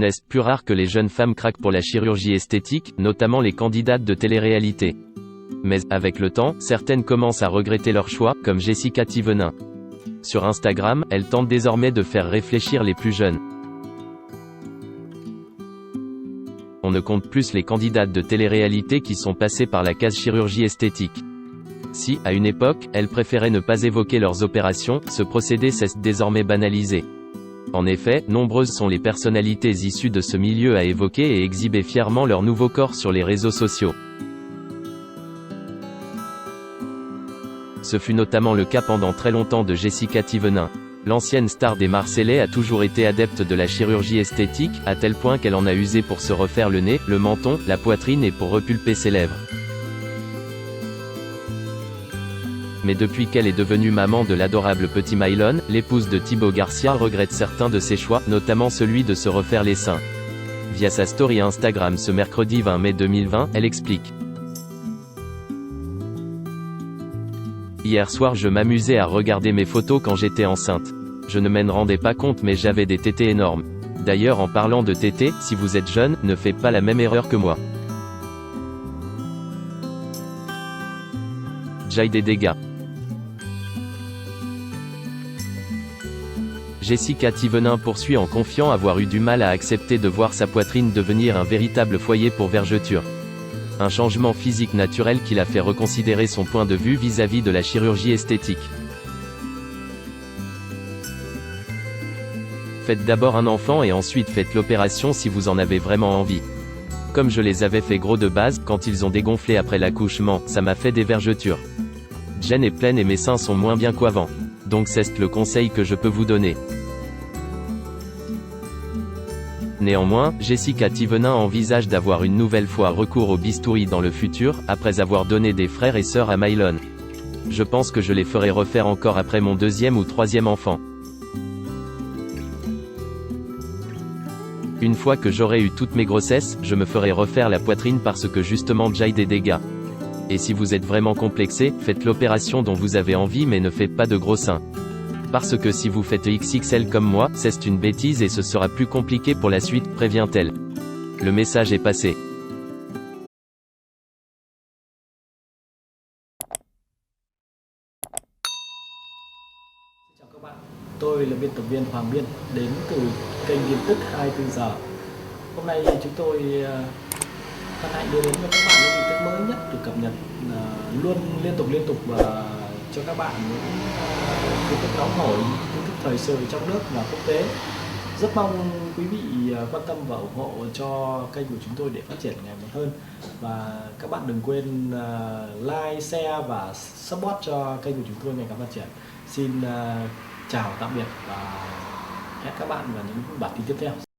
n'est plus rare que les jeunes femmes craquent pour la chirurgie esthétique, notamment les candidates de télé-réalité. Mais, avec le temps, certaines commencent à regretter leur choix, comme Jessica Thévenin. Sur Instagram, elle tente désormais de faire réfléchir les plus jeunes. On ne compte plus les candidates de télé-réalité qui sont passées par la case chirurgie esthétique. Si, à une époque, elles préféraient ne pas évoquer leurs opérations, ce procédé s'est désormais banalisé. En effet, nombreuses sont les personnalités issues de ce milieu à évoquer et exhiber fièrement leur nouveau corps sur les réseaux sociaux. Ce fut notamment le cas pendant très longtemps de Jessica Thévenin. L'ancienne star des Marseillais a toujours été adepte de la chirurgie esthétique, à tel point qu'elle en a usé pour se refaire le nez, le menton, la poitrine et pour repulper ses lèvres. Mais depuis qu'elle est devenue maman de l'adorable petit Mylon, l'épouse de Thibaut Garcia regrette certains de ses choix, notamment celui de se refaire les seins. Via sa story Instagram ce mercredi 20 mai 2020, elle explique: Hier soir je m'amusais à regarder mes photos quand j'étais enceinte. Je ne m'en rendais pas compte mais j'avais des tétés énormes. D'ailleurs en parlant de tétés, si vous êtes jeune, ne faites pas la même erreur que moi. Jayde Dega. Jessica Thévenin poursuit en confiant avoir eu du mal à accepter de voir sa poitrine devenir un véritable foyer pour vergetures. Un changement physique naturel qui l'a fait reconsidérer son point de vue vis-à-vis de la chirurgie esthétique. Faites d'abord un enfant et ensuite faites l'opération si vous en avez vraiment envie. Comme je les avais fait gros de base, quand ils ont dégonflé après l'accouchement, ça m'a fait des vergetures. Jen est pleine et mes seins sont moins bien qu'avant. Donc c'est le conseil que je peux vous donner. Néanmoins, Jessica Thévenin envisage d'avoir une nouvelle fois recours au bistouri dans le futur, après avoir donné des frères et sœurs à Mylon. Je pense que je les ferai refaire encore après mon deuxième ou troisième enfant. Une fois que j'aurai eu toutes mes grossesses, je me ferai refaire la poitrine parce que justement Jayde Dega. Et si vous êtes vraiment complexé, faites l'opération dont vous avez envie mais ne faites pas de gros seins. Parce que si vous faites XXL comme moi, c'est une bêtise et ce sera plus compliqué pour la suite, prévient-elle. Le message est passé. Chào các bạn, tôi là biên tập viên Hoàng Biên đến từ kênh tin tức 24 giờ. Hôm nay chúng tôi hân hạnh đưa đến cho các bạn những tin tức mới nhất được cập nhật luôn liên tục và cho các bạn những tin tức nóng hổi, tin tức thời sự trong nước và quốc tế. Rất mong quý vị quan tâm và ủng hộ cho kênh của chúng tôi để phát triển ngày một hơn. Và các bạn đừng quên like, share và support cho kênh của chúng tôi ngày càng phát triển. Xin chào tạm biệt và hẹn các bạn vào những bản tin tiếp theo.